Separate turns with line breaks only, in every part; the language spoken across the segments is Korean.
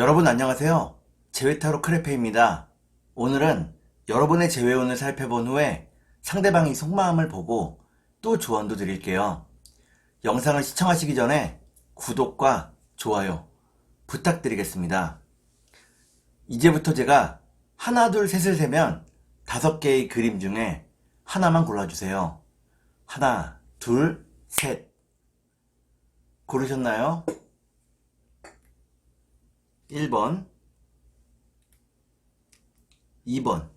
여러분 안녕하세요. 재회타로 크레페입니다. 오늘은 여러분의 재회운을 살펴본 후에 상대방이 속마음을 보고 또 조언도 드릴게요. 영상을 시청하시기 전에 구독과 좋아요 부탁드리겠습니다. 이제부터 제가 하나 둘 셋을 세면 5개의 그림 중에 하나만 골라주세요. 하나 둘 셋. 고르셨나요? 1번, 2번,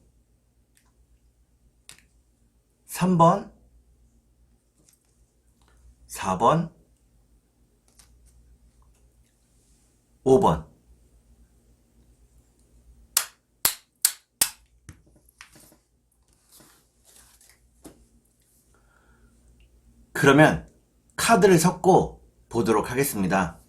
3번, 4번, 5번. 그러면 카드를 섞고 보도록 하겠습니다.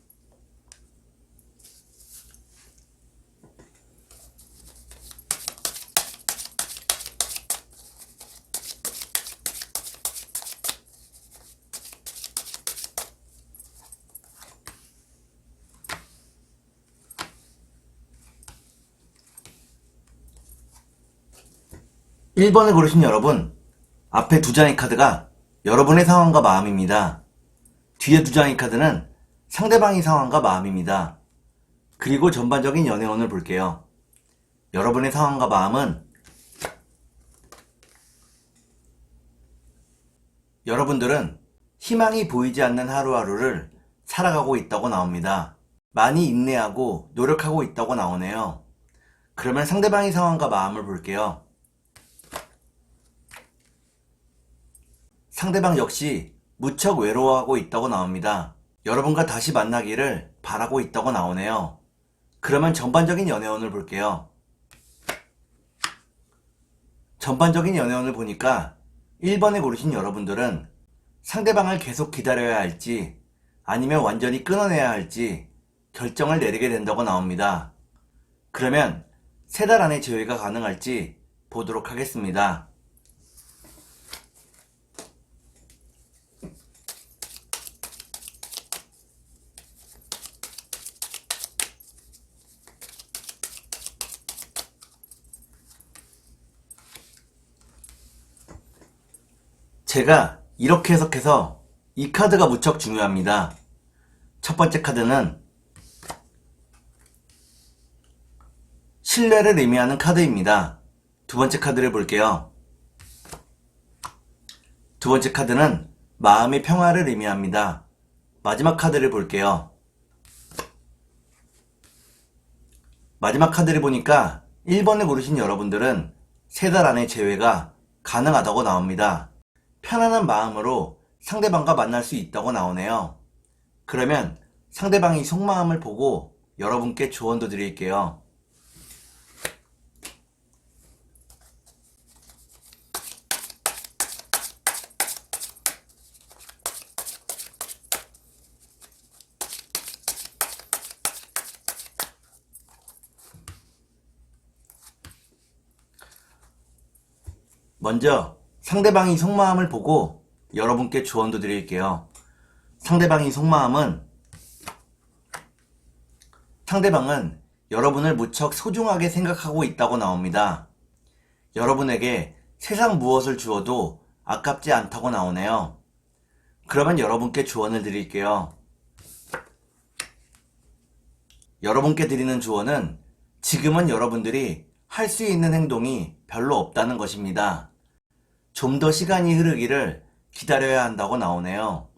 (1번을) 고르신 여러분, 앞에 2장의 카드가 여러분의 상황과 마음입니다. 뒤에 2장의 카드는 상대방의 상황과 마음입니다. 그리고 전반적인 연애운을 볼게요. 여러분의 상황과 마음은 여러분들은 희망이 보이지 않는 하루하루를 살아가고 있다고 나옵니다. 많이 인내하고 노력하고 있다고 나오네요. 그러면 상대방의 상황과 마음을 볼게요. 상대방 역시 무척 외로워하고 있다고 나옵니다. 여러분과 다시 만나기를 바라고 있다고 나오네요. 그러면 전반적인 연애운을 볼게요. 전반적인 연애운을 보니까 1번에 고르신 여러분들은 상대방을 계속 기다려야 할지 아니면 완전히 끊어내야 할지 결정을 내리게 된다고 나옵니다. 그러면 3달 안에 재회가 가능할지 보도록 하겠습니다. 제가 이렇게 해석해서 이 카드가 무척 중요합니다. 첫 번째 카드는 신뢰를 의미하는 카드입니다. 두 번째 카드를 볼게요. 두 번째 카드는 마음의 평화를 의미합니다. 마지막 카드를 볼게요. 마지막 카드를 보니까 1번을 고르신 여러분들은 3달 안에 재회가 가능하다고 나옵니다. 편안한 마음으로 상대방과 만날 수 있다고 나오네요. 그러면 상대방이 속마음을 보고 여러분께 조언도 드릴게요. 먼저 상대방이 속마음을 보고 여러분께 조언도 드릴게요. 상대방의 속마음은 상대방은 여러분을 무척 소중하게 생각하고 있다고 나옵니다. 여러분에게 세상 무엇을 주어도 아깝지 않다고 나오네요. 그러면 여러분께 조언을 드릴게요. 여러분께 드리는 조언은 지금은 여러분들이 할 수 있는 행동이 별로 없다는 것입니다. 좀 더 시간이 흐르기를 기다려야 한다고 나오네요.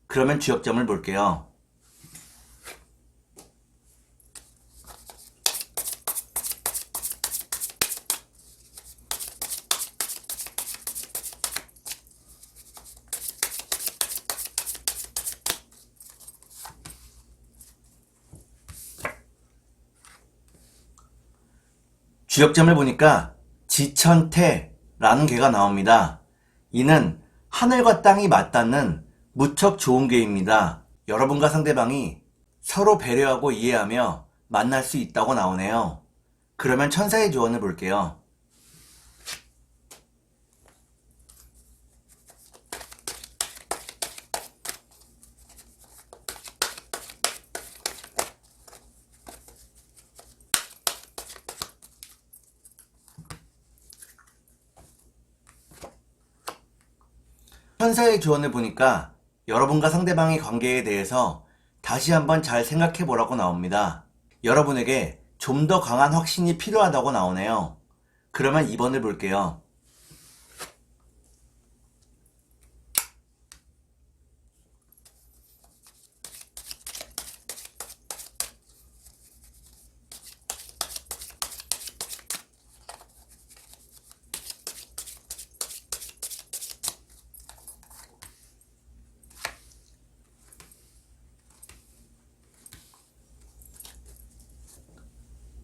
그러면 주역점을 볼게요. 주역점을 보니까 지천태라는 개가 나옵니다. 이는 하늘과 땅이 맞닿는 무척 좋은 개입니다. 여러분과 상대방이 서로 배려하고 이해하며 만날 수 있다고 나오네요. 그러면 천사의 조언을 볼게요. 천사의 조언을 보니까 여러분과 상대방의 관계에 대해서 다시 한번 잘 생각해 보라고 나옵니다. 여러분에게 좀 더 강한 확신이 필요하다고 나오네요. 그러면 2번을 볼게요.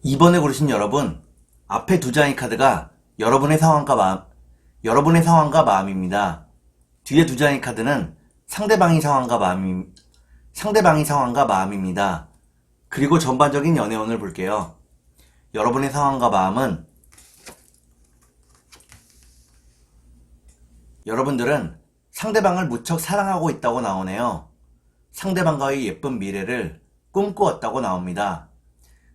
이번에 고르신 여러분, 앞에 두 장의 카드가 여러분의 상황과 마음입니다. 뒤에 두 장의 카드는 상대방의 상황과 마음입니다. 그리고 전반적인 연애운을 볼게요. 여러분의 상황과 마음은 여러분들은 상대방을 무척 사랑하고 있다고 나오네요. 상대방과의 예쁜 미래를 꿈꾸었다고 나옵니다.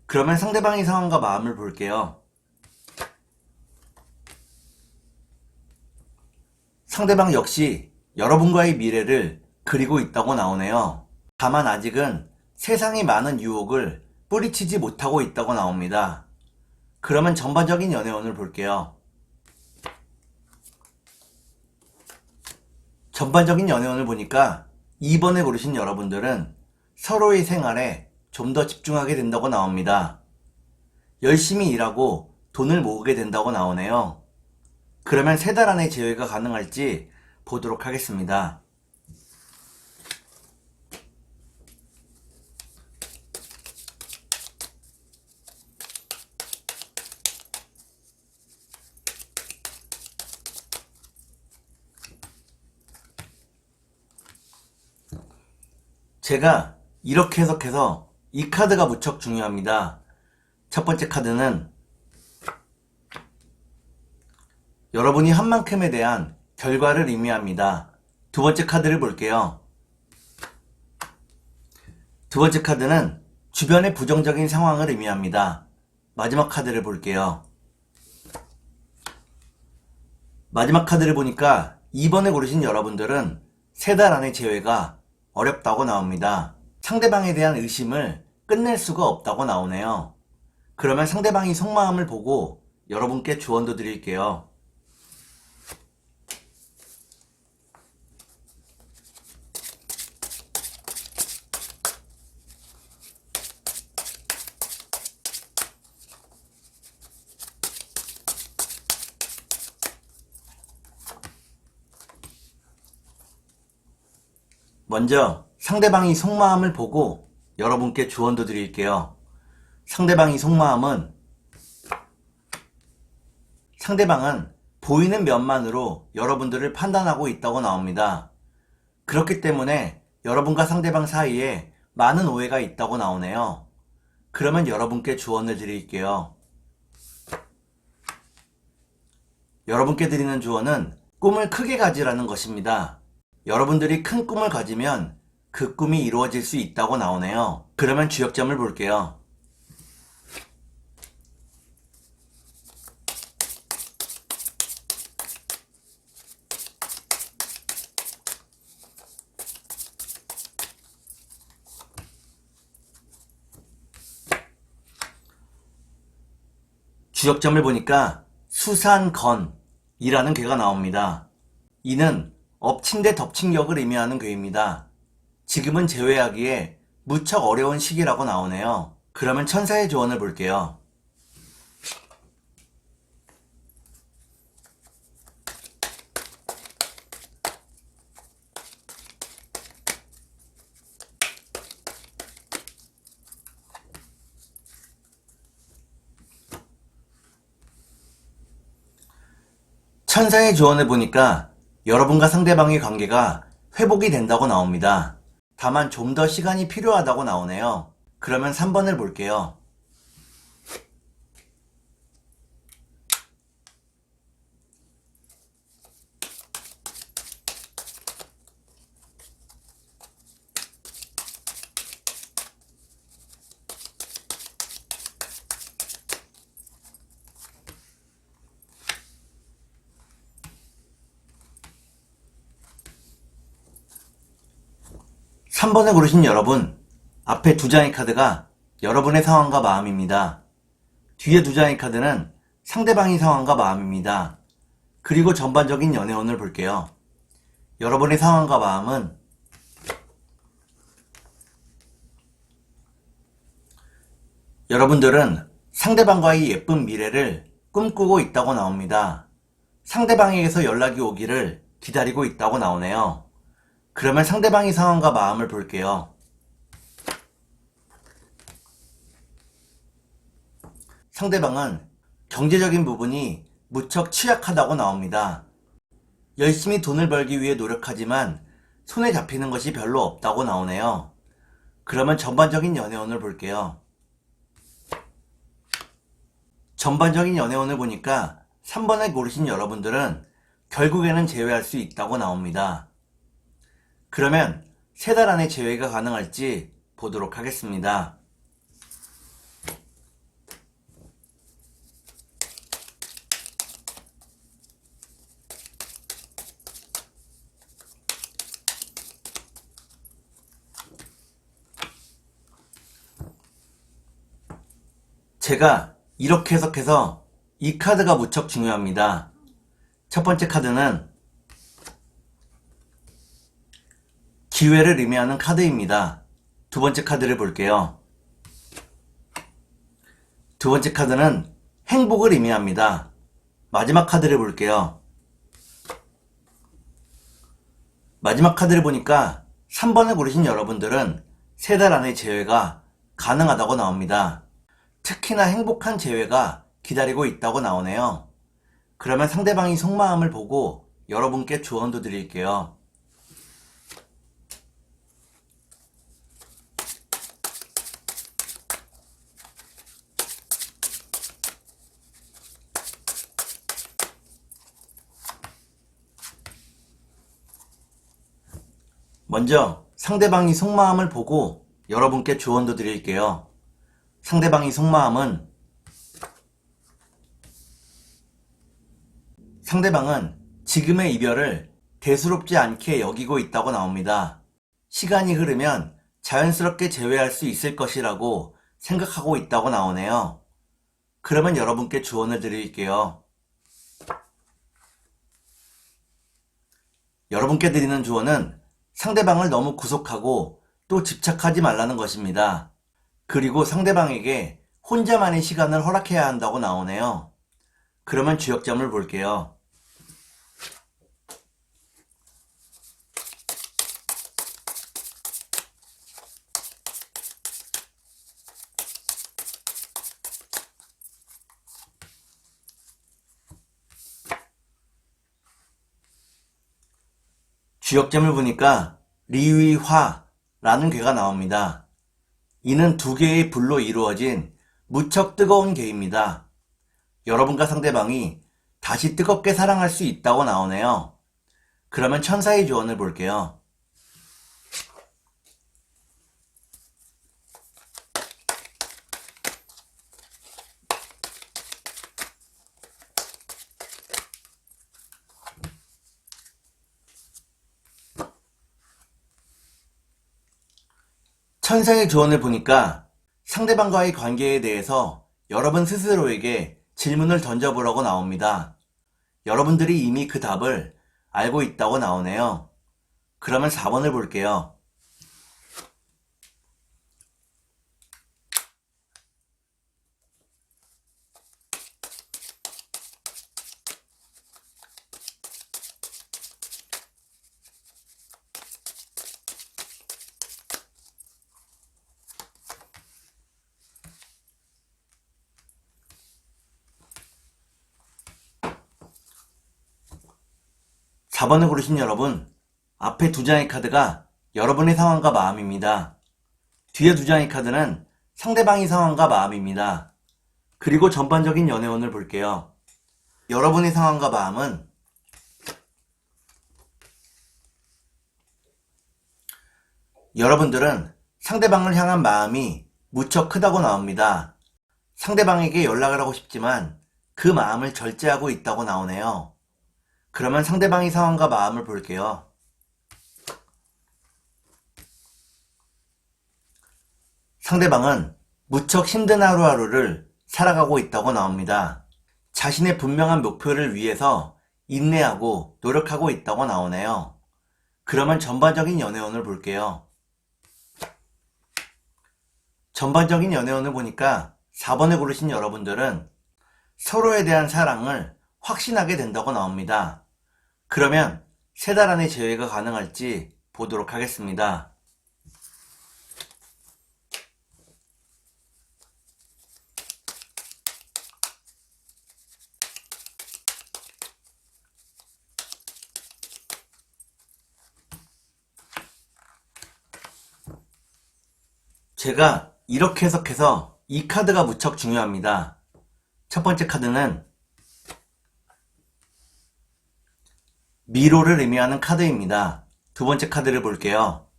그러면 상대방의 상황과 마음을 볼게요. 상대방 역시 여러분과의 미래를 그리고 있다고 나오네요. 다만 아직은 세상에 많은 유혹을 뿌리치지 못하고 있다고 나옵니다. 그러면 전반적인 연애운을 볼게요. 전반적인 연애운을 보니까 2번에 고르신 여러분들은 서로의 생활에 좀 더 집중하게 된다고 나옵니다. 열심히 일하고 돈을 모으게 된다고 나오네요. 그러면 3달 안에 재회가 가능할지 보도록 하겠습니다. 제가 이렇게 해석해서 이 카드가 무척 중요합니다. 첫 번째 카드는 여러분이 한 만큼에 대한 결과를 의미합니다. 두 번째 카드를 볼게요. 두 번째 카드는 주변의 부정적인 상황을 의미합니다. 마지막 카드를 볼게요. 마지막 카드를 보니까 2번에 고르신 여러분들은 3달 안에 재회가 어렵다고 나옵니다. 상대방에 대한 의심을 끝낼 수가 없다고 나오네요. 그러면 상대방이 속마음을 보고 여러분께 조언도 드릴게요. 먼저 상대방이 속마음을 보고 여러분께 조언도 드릴게요. 상대방은 보이는 면만으로 여러분들을 판단하고 있다고 나옵니다. 그렇기 때문에 여러분과 상대방 사이에 많은 오해가 있다고 나오네요. 그러면 여러분께 조언을 드릴게요. 여러분께 드리는 조언은 꿈을 크게 가지라는 것입니다. 여러분들이 큰 꿈을 가지면 그 꿈이 이루어질 수 있다고 나오네요. 그러면 주역점을 볼게요. 주역점을 보니까 수산건이라는 괴가 나옵니다. 이는 엎친 데 덮친 격을 의미하는 괴입니다. 지금은 재회하기에 무척 어려운 시기라고 나오네요. 그러면 천사의 조언을 볼게요. 천사의 조언을 보니까 여러분과 상대방의 관계가 회복이 된다고 나옵니다. 다만 좀 더 시간이 필요하다고 나오네요. 그러면 3번을 볼게요. 3번을 고르신 여러분, 앞에 두 장의 카드가 여러분의 상황과 마음입니다. 뒤에 두 장의 카드는 상대방의 상황과 마음입니다. 그리고 전반적인 연애운을 볼게요. 여러분의 상황과 마음은 여러분들은 상대방과의 예쁜 미래를 꿈꾸고 있다고 나옵니다. 상대방에게서 연락이 오기를 기다리고 있다고 나오네요. 그러면 상대방의 상황과 마음을 볼게요. 상대방은 경제적인 부분이 무척 취약하다고 나옵니다. 열심히 돈을 벌기 위해 노력하지만 손에 잡히는 것이 별로 없다고 나오네요. 그러면 전반적인 연애운을 볼게요. 전반적인 연애운을 보니까 3번을 고르신 여러분들은 결국에는 재회할 수 있다고 나옵니다. 그러면 3달 안에 재회가 가능할지 보도록 하겠습니다. 제가 이렇게 해석해서 이 카드가 무척 중요합니다. 첫 번째 카드는 기회를 의미하는 카드입니다. 두 번째 카드를 볼게요. 두 번째 카드는 행복을 의미합니다. 마지막 카드를 볼게요. 마지막 카드를 보니까 3번을 고르신 여러분들은 3달 안에 재회가 가능하다고 나옵니다. 특히나 행복한 재회가 기다리고 있다고 나오네요. 그러면 상대방이 속마음을 보고 여러분께 조언도 드릴게요. 먼저 상대방이 속마음을 보고 여러분께 조언도 드릴게요. 상대방의 속마음은 상대방은 지금의 이별을 대수롭지 않게 여기고 있다고 나옵니다. 시간이 흐르면 자연스럽게 재회할 수 있을 것이라고 생각하고 있다고 나오네요. 그러면 여러분께 조언을 드릴게요. 여러분께 드리는 조언은 상대방을 너무 구속하고 또 집착하지 말라는 것입니다. 그리고 상대방에게 혼자만의 시간을 허락해야 한다고 나오네요. 그러면 주역점을 볼게요. 주역점을 보니까 리위화라는 괴가 나옵니다. 이는 두 개의 불로 이루어진 무척 뜨거운 괴입니다. 여러분과 상대방이 다시 뜨겁게 사랑할 수 있다고 나오네요. 그러면 천사의 조언을 볼게요. 천사의 조언을 보니까 상대방과의 관계에 대해서 여러분 스스로에게 질문을 던져보라고 나옵니다. 여러분들이 이미 그 답을 알고 있다고 나오네요. 그러면 4번을 볼게요. 사 번을 고르신 여러분, 앞에 두 장의 카드가 여러분의 상황과 마음입니다. 뒤에 두 장의 카드는 상대방의 상황과 마음입니다. 그리고 전반적인 연애운을 볼게요. 여러분의 상황과 마음은 여러분들은 상대방을 향한 마음이 무척 크다고 나옵니다. 상대방에게 연락을 하고 싶지만 그 마음을 절제하고 있다고 나오네요. 그러면 상대방의 상황과 마음을 볼게요. 상대방은 무척 힘든 하루하루를 살아가고 있다고 나옵니다. 자신의 분명한 목표를 위해서 인내하고 노력하고 있다고 나오네요. 그러면 전반적인 연애운을 볼게요. 전반적인 연애운을 보니까 4번을 고르신 여러분들은 서로에 대한 사랑을 확신하게 된다고 나옵니다. 그러면 3달 안에 재회가 가능할지 보도록 하겠습니다. 제가 이렇게 해석해서 이 카드가 무척 중요합니다. 첫 번째 카드는 미로를 의미하는 카드입니다. 두 번째 카드를 볼게요.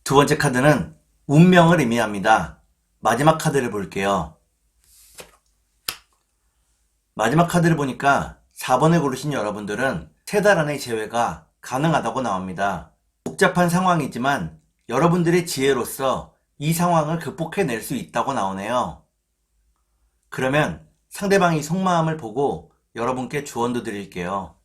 두 번째 카드는 운명을 의미합니다. 마지막 카드를 볼게요. 마지막 카드를 보니까 4번을 고르신 여러분들은 3달 안에 재회가 가능하다고 나옵니다. 복잡한 상황이지만 여러분들의 지혜로서 이 상황을 극복해낼 수 있다고 나오네요. 그러면 상대방이 속마음을 보고 여러분께 조언도 드릴게요.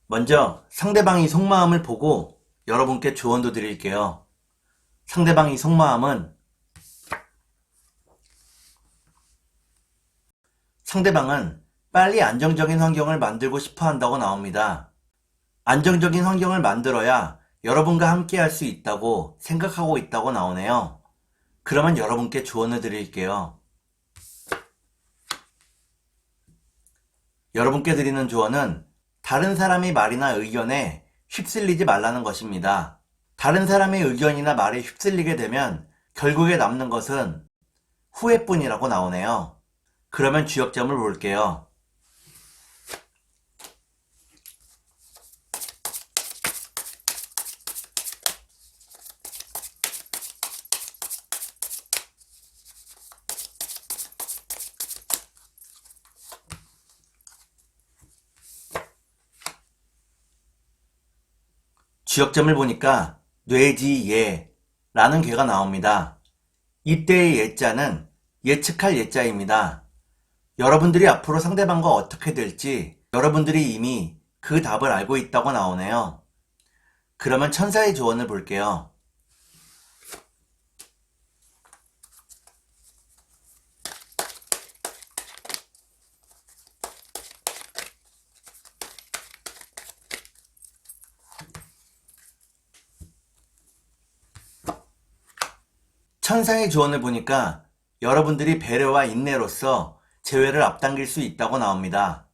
먼저 상대방이 속마음을 보고 여러분께 조언도 드릴게요. 상대방이 속마음은 상대방은 빨리 안정적인 환경을 만들고 싶어 한다고 나옵니다. 안정적인 환경을 만들어야 여러분과 함께 할 수 있다고 생각하고 있다고 나오네요. 그러면 여러분께 조언을 드릴게요. 여러분께 드리는 조언은 다른 사람의 말이나 의견에 휩쓸리지 말라는 것입니다. 다른 사람의 의견이나 말에 휩쓸리게 되면 결국에 남는 것은 후회뿐이라고 나오네요. 그러면 주역점을 볼게요. 주역점을 보니까 뇌지예 라는 괴가 나옵니다. 이때의 예자는 예측할 예자입니다. 여러분들이 앞으로 상대방과 어떻게 될지 여러분들이 이미 그 답을 알고 있다고 나오네요. 그러면 천사의 조언을 볼게요. 천사의 조언을 보니까 여러분들이 배려와 인내로서 재회를 앞당길 수 있다고 나옵니다.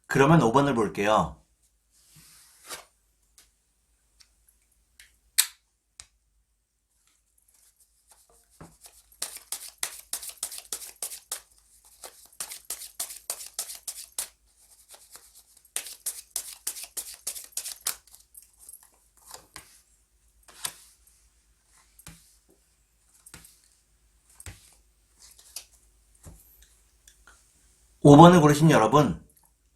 그러면 5번을 볼게요. 오 번을 고르신 여러분,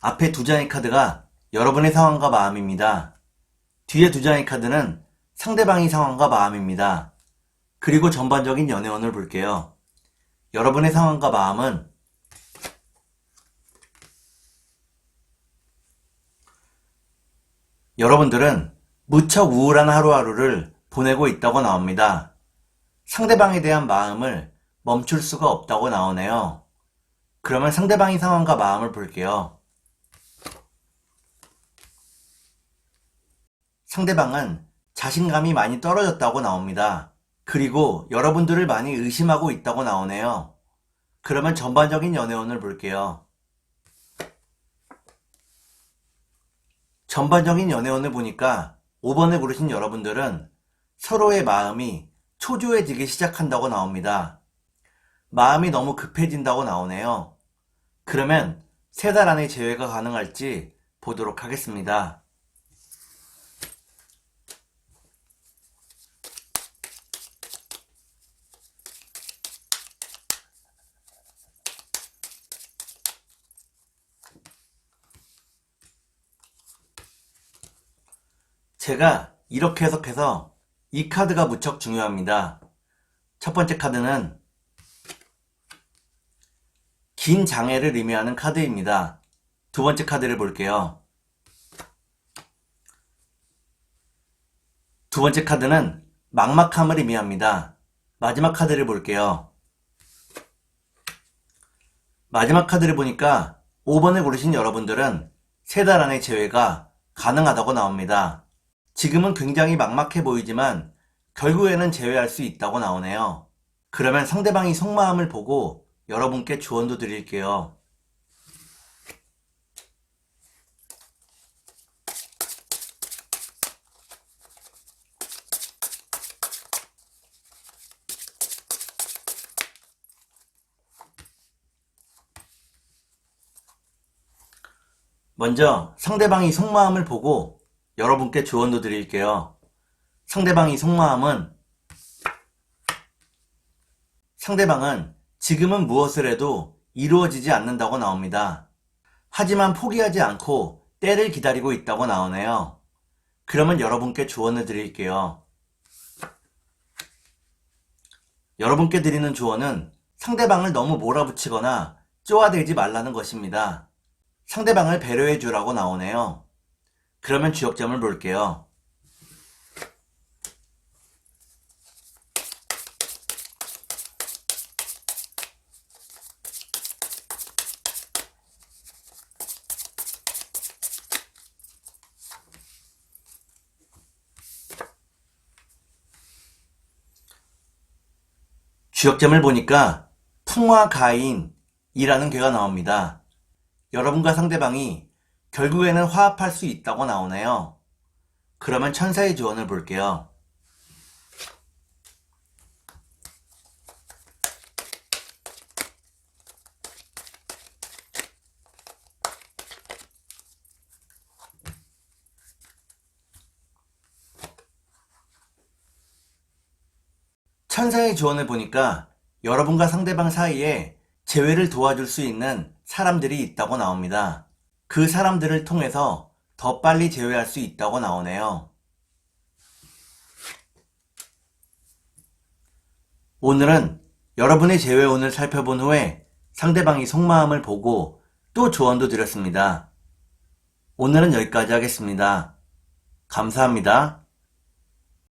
앞에 2장의 카드가 여러분의 상황과 마음입니다. 뒤에 2장의 카드는 상대방의 상황과 마음입니다. 그리고 전반적인 연애운을 볼게요. 여러분의 상황과 마음은 여러분들은 무척 우울한 하루하루를 보내고 있다고 나옵니다. 상대방에 대한 마음을 멈출 수가 없다고 나오네요. 그러면 상대방의 상황과 마음을 볼게요. 상대방은 자신감이 많이 떨어졌다고 나옵니다. 그리고 여러분들을 많이 의심하고 있다고 나오네요. 그러면 전반적인 연애운을 볼게요. 전반적인 연애운을 보니까 5번을 고르신 여러분들은 서로의 마음이 초조해지기 시작한다고 나옵니다. 마음이 너무 급해진다고 나오네요. 그러면 3달 안에 재회가 가능할지 보도록 하겠습니다. 제가 이렇게 해석해서 이 카드가 무척 중요합니다. 첫 번째 카드는 긴 장애를 의미하는 카드입니다. 두 번째 카드를 볼게요. 두 번째 카드는 막막함을 의미합니다. 마지막 카드를 볼게요. 마지막 카드를 보니까 5번을 고르신 여러분들은 3달 안의 재회가 가능하다고 나옵니다. 지금은 굉장히 막막해 보이지만 결국에는 재회할 수 있다고 나오네요. 그러면 상대방이 속마음을 보고 여러분께 조언도 드릴게요. 먼저 상대방이 속마음을 보고 여러분께 조언도 드릴게요. 상대방이 속마음은 상대방은 지금은 무엇을 해도 이루어지지 않는다고 나옵니다. 하지만 포기하지 않고 때를 기다리고 있다고 나오네요. 그러면 여러분께 조언을 드릴게요. 여러분께 드리는 조언은 상대방을 너무 몰아붙이거나 쪼아대지 말라는 것입니다. 상대방을 배려해 주라고 나오네요. 그러면 주역점을 볼게요. 주역점을 보니까 풍화가인이라는 괴가 나옵니다. 여러분과 상대방이 결국에는 화합할 수 있다고 나오네요. 그러면 천사의 조언을 볼게요. 천사의 조언을 보니까 여러분과 상대방 사이에 재회를 도와줄 수 있는 사람들이 있다고 나옵니다. 그 사람들을 통해서 더 빨리 재회할 수 있다고 나오네요. 오늘은 여러분의 재회운을 살펴본 후에 상대방이 속마음을 보고 또 조언도 드렸습니다. 오늘은 여기까지 하겠습니다. 감사합니다.